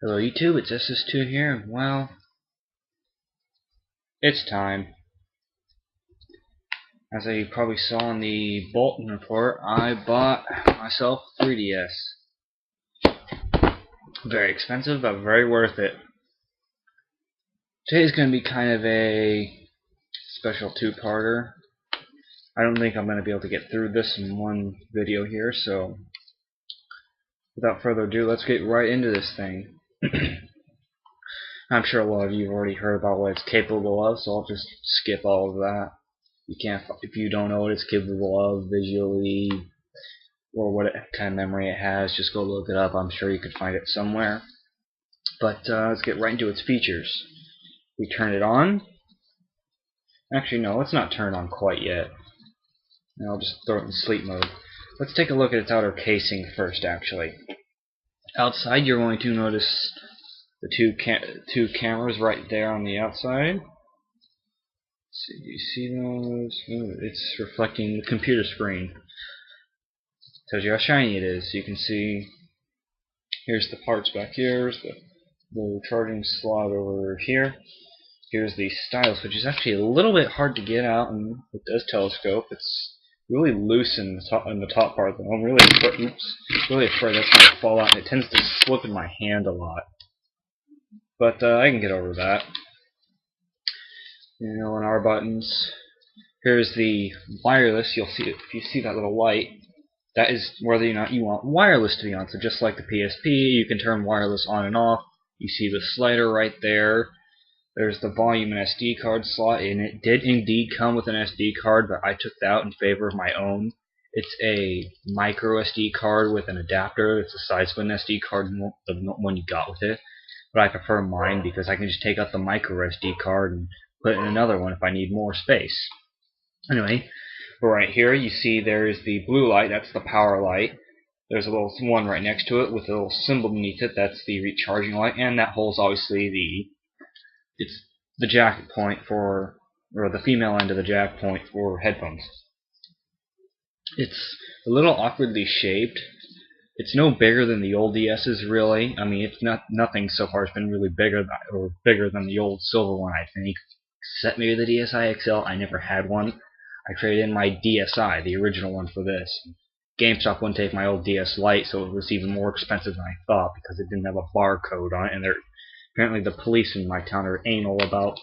Hello YouTube, it's SS2 here, and well, it's time. As you probably saw in the bulletin report, I bought myself a 3DS. Very expensive, but very worth it. Today's going to be kind of a special two-parter. I don't think I'm going to be able to get through this in one video here, so without further ado, let's get right into this thing. I'm sure a lot of you have already heard about what it's capable of, so I'll just skip all of that. If you don't know what it's capable of visually, or what kind of memory it has, just go look it up. I'm sure you could find it somewhere. But let's get right into its features. We turn it on. Actually, no, let's not turn it on quite yet. I'll just throw it in sleep mode. Let's take a look at its outer casing first, actually. Outside, you're going to notice the two cameras right there on the outside. So do you see those? Ooh, it's reflecting the computer screen. Tells you how shiny it is. So you can see here's the parts back here, the charging slot over here. Here's the stylus, which is actually a little bit hard to get out, and it does telescope. It's really loose in the top part, though. I'm really afraid that's going to fall out, and it tends to slip in my hand a lot. But I can get over that. On our buttons, here's the wireless. You'll see it if you see that little light. That is whether or not you want wireless to be on. So just like the PSP, you can turn wireless on and off. You see the slider right there. There's the volume and SD card slot, and it did indeed come with an SD card, but I took that out in favor of my own. It's a micro SD card with an adapter. It's the size of an SD card, the one you got with it. But I prefer mine because I can just take out the micro SD card and put it in another one if I need more space. Anyway, right here you see there's the blue light, that's the power light. There's a little one right next to it with a little symbol beneath it, that's the recharging light, and that holds obviously it's the jack point for, or the female end of the jack point for headphones. It's a little awkwardly shaped. It's no bigger than the old DS's, really. I mean, it's nothing so far has been really bigger than the old silver one, I think. Except maybe the DSi XL. I never had one. I traded in my DSi, the original one, for this. GameStop wouldn't take my old DS Lite, so it was even more expensive than I thought because it didn't have a barcode on it, and apparently the police in my town are anal about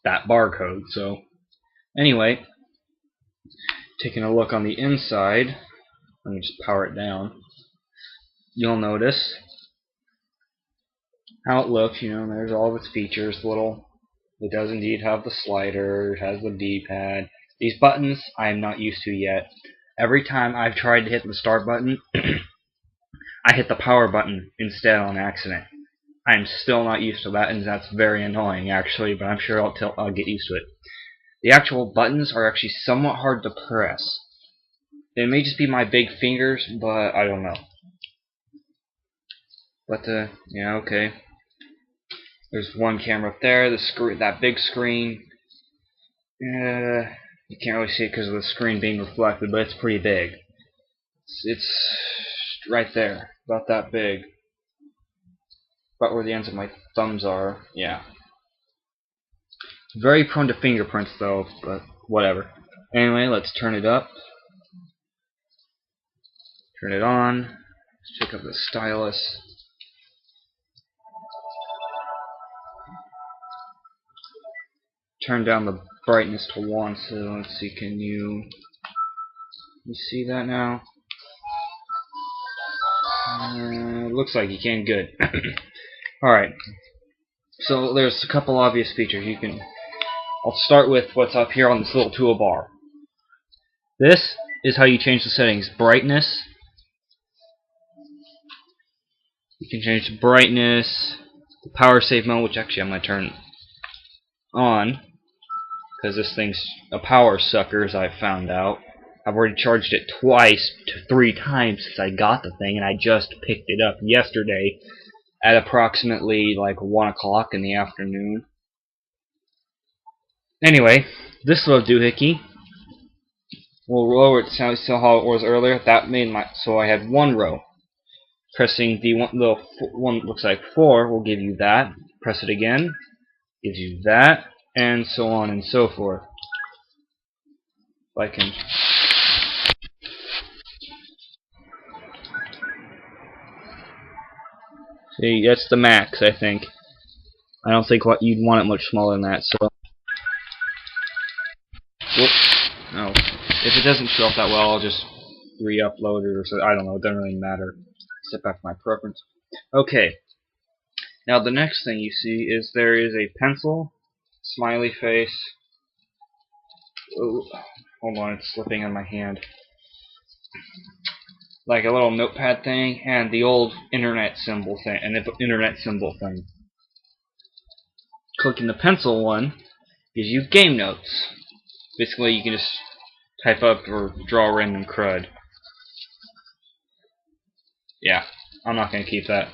that barcode. So, anyway, taking a look on the inside, let me just power it down. You'll notice how it looks. There's all of its features. It does indeed have the slider. It has the D-pad. These buttons I am not used to yet. Every time I've tried to hit the start button, I hit the power button instead on accident. I'm still not used to that, and that's very annoying, actually, but I'm sure I'll get used to it. The actual buttons are actually somewhat hard to press. It may just be my big fingers, but I don't know. But, yeah, okay. There's one camera up there, that big screen. You can't really see it because of the screen being reflected, but it's pretty big. It's right there, about that big. About where the ends of my thumbs are, yeah. Very prone to fingerprints, though, but whatever. Anyway, let's turn it up. Turn it on. Let's check out the stylus. Turn down the brightness to 1, so let's see, can you see that now? Looks like you can. Good. Alright, so there's a couple obvious features. I'll start with what's up here on this little toolbar. This is how you change the settings. Brightness. You can change the brightness, the power save mode, which actually I'm going to turn on, because this thing's a power sucker, as I've found out. I've already charged it twice to 3 times since I got the thing, and I just picked it up yesterday at approximately like 1 o'clock in the afternoon. Anyway, this little doohickey will lower it, so how it was earlier. That made so I had 1 row. Pressing the one that looks like 4 will give you that. Press it again, gives you that, and so on and so forth. If I can. See, that's the max, I think. I don't think you'd want it much smaller than that, so. Whoops. No. If it doesn't show up that well, I'll just re-upload it or so. I don't know, it doesn't really matter. Set back to my preference. Okay. Now the next thing you see is there is a pencil, smiley face. Ooh, hold on, it's slipping on my hand. Like a little notepad thing, and the old internet symbol thing, Clicking the pencil one gives you game notes. Basically, you can just type up or draw random crud. Yeah, I'm not gonna keep that.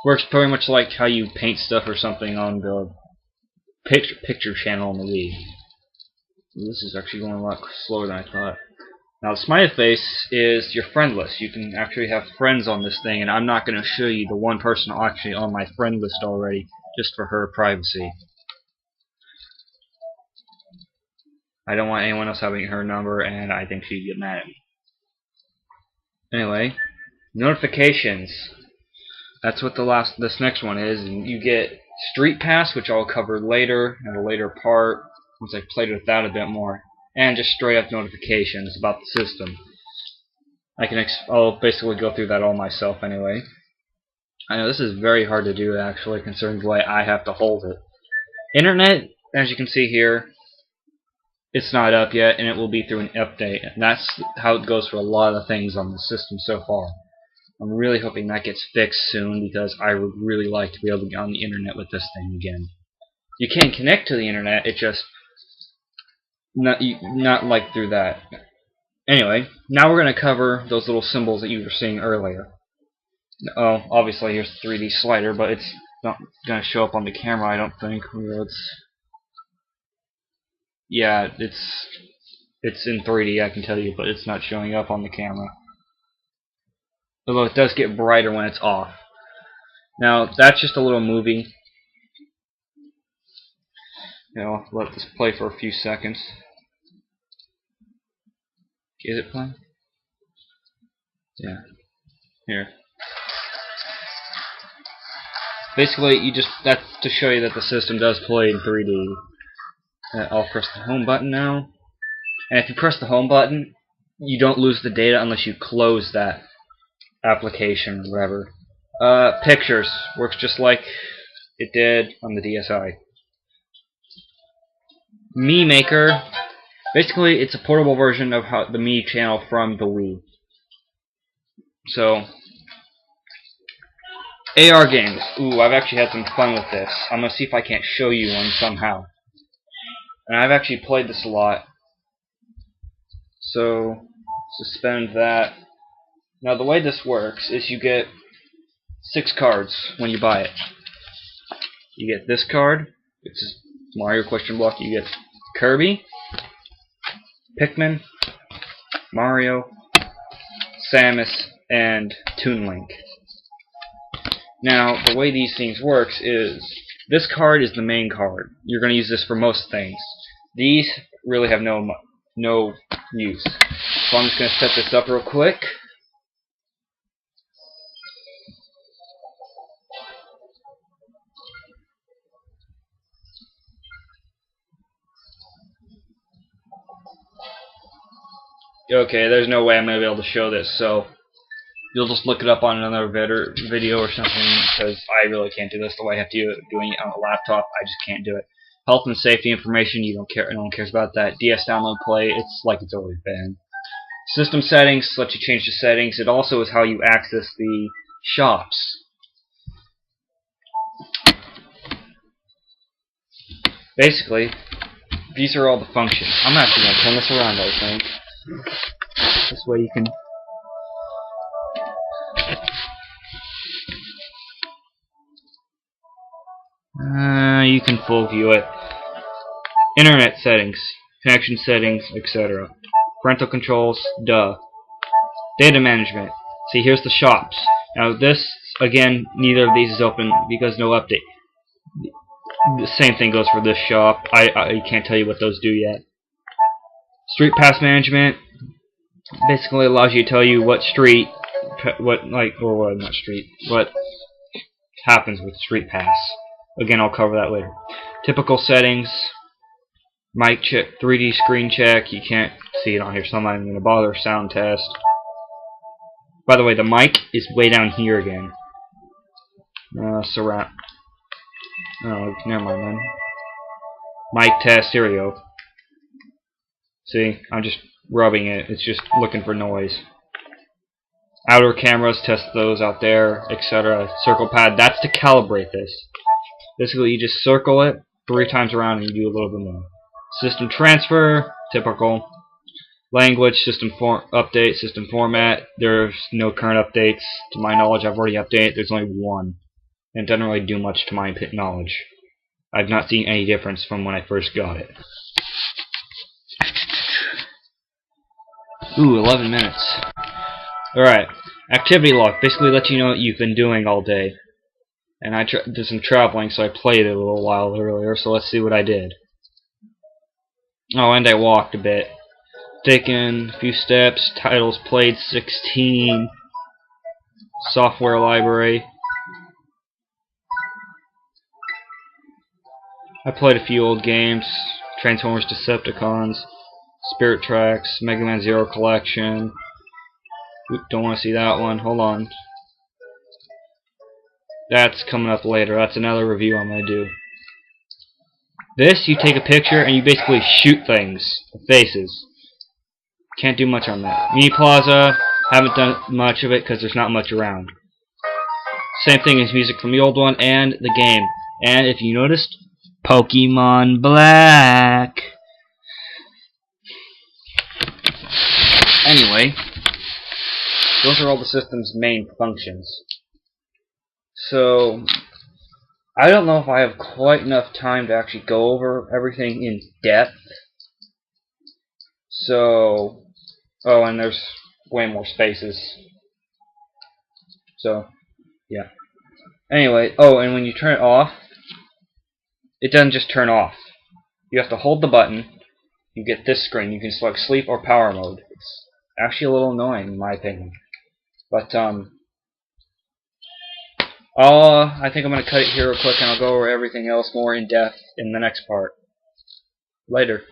Works pretty much like how you paint stuff or something on the picture channel on the Wii. This is actually going a lot slower than I thought. Now the smiley face is your friend list. You can actually have friends on this thing, and I'm not going to show you the one person actually on my friend list already, just for her privacy. I don't want anyone else having her number, and I think she'd get mad at me. Anyway, notifications. That's what this next one is, and you get Street Pass, which I'll cover later in a later part once I've played with that a bit more, and just straight up notifications about the system. I'll basically go through that all myself anyway. I know this is very hard to do actually, considering the way I have to hold it. Internet, as you can see here, it's not up yet, and it will be through an update, and that's how it goes for a lot of things on the system so far. I'm really hoping that gets fixed soon, because I would really like to be able to get on the internet with this thing again. You can connect to the internet, it just not like through that. Anyway, now we're going to cover those little symbols that you were seeing earlier. Oh, obviously here's the 3D slider, but it's not going to show up on the camera, I don't think. Yeah, it's in 3D, I can tell you, but it's not showing up on the camera. Although it does get brighter when it's off. Now, that's just a little movie. I'll let this play for a few seconds. Is it playing? Yeah. Here. Basically, that's to show you that the system does play in 3D. I'll press the home button now. And if you press the home button, you don't lose the data unless you close that application or whatever. Pictures works just like it did on the DSi. Mii Maker, basically it's a portable version of the Mii channel from the Wii. So, AR games. Ooh, I've actually had some fun with this. I'm going to see if I can't show you one somehow. And I've actually played this a lot. So, suspend that. Now the way this works is you get 6 cards when you buy it. You get this card, which is Mario question block. You get Kirby, Pikmin, Mario, Samus, and Toon Link. Now, the way these things works is, this card is the main card. You're going to use this for most things. These really have no use. So I'm just going to set this up real quick. Okay, there's no way I'm going to be able to show this, so you'll just look it up on another video or something, because I really can't do this the way I have to do it doing it on a laptop. I just can't do it. Health and safety information, you don't care. No one cares about that. DS download play, it's like it's always been. System settings lets you change the settings. It also is how you access the shops. Basically, these are all the functions. I'm actually going to turn this around, I think. This way you can... you can full view it. Internet settings, connection settings, etc. Parental controls, duh. Data management. See, here's the shops. Now this, again, neither of these is open because no update. The same thing goes for this shop. I can't tell you what those do yet. Street Pass Management basically allows you to tell you what street, what happens with Street Pass. Again, I'll cover that later. Typical settings, mic check, 3D screen check. You can't see it on here, so I'm not even going to bother. Sound test. By the way, the mic is way down here again. Surround. Oh, never mind then. Mic test. Here we go. See, I'm just rubbing it. It's just looking for noise. Outer cameras, test those out there, etc. Circle pad. That's to calibrate this. Basically, you just circle it 3 times around and you do a little bit more. System transfer, typical. Language, system update, system format. There's no current updates. To my knowledge, I've already updated. There's only one. And it doesn't really do much to my knowledge. I've not seen any difference from when I first got it. Ooh, 11 minutes. Alright. Activity log basically lets you know what you've been doing all day. And I did some traveling, so I played it a little while earlier, so let's see what I did. Oh, and I walked a bit. Taken a few steps, titles played 16, software library. I played a few old games, Transformers Decepticons, Spirit Tracks, Mega Man Zero Collection. Oop, don't want to see that one, hold on. That's coming up later, that's another review I'm going to do. This, you take a picture and you basically shoot things, faces. Can't do much on that. Mini Plaza, haven't done much of it because there's not much around. Same thing as music from the old one and the game. And if you noticed, Pokemon Black. Anyway, those are all the system's main functions. So, I don't know if I have quite enough time to actually go over everything in depth. So, oh, and there's way more spaces. So, yeah. Anyway, oh, and when you turn it off, it doesn't just turn off. You have to hold the button. You get this screen. You can select sleep or power mode. It's actually a little annoying, in my opinion. But, I think I'm going to cut it here real quick, and I'll go over everything else more in depth in the next part. Later.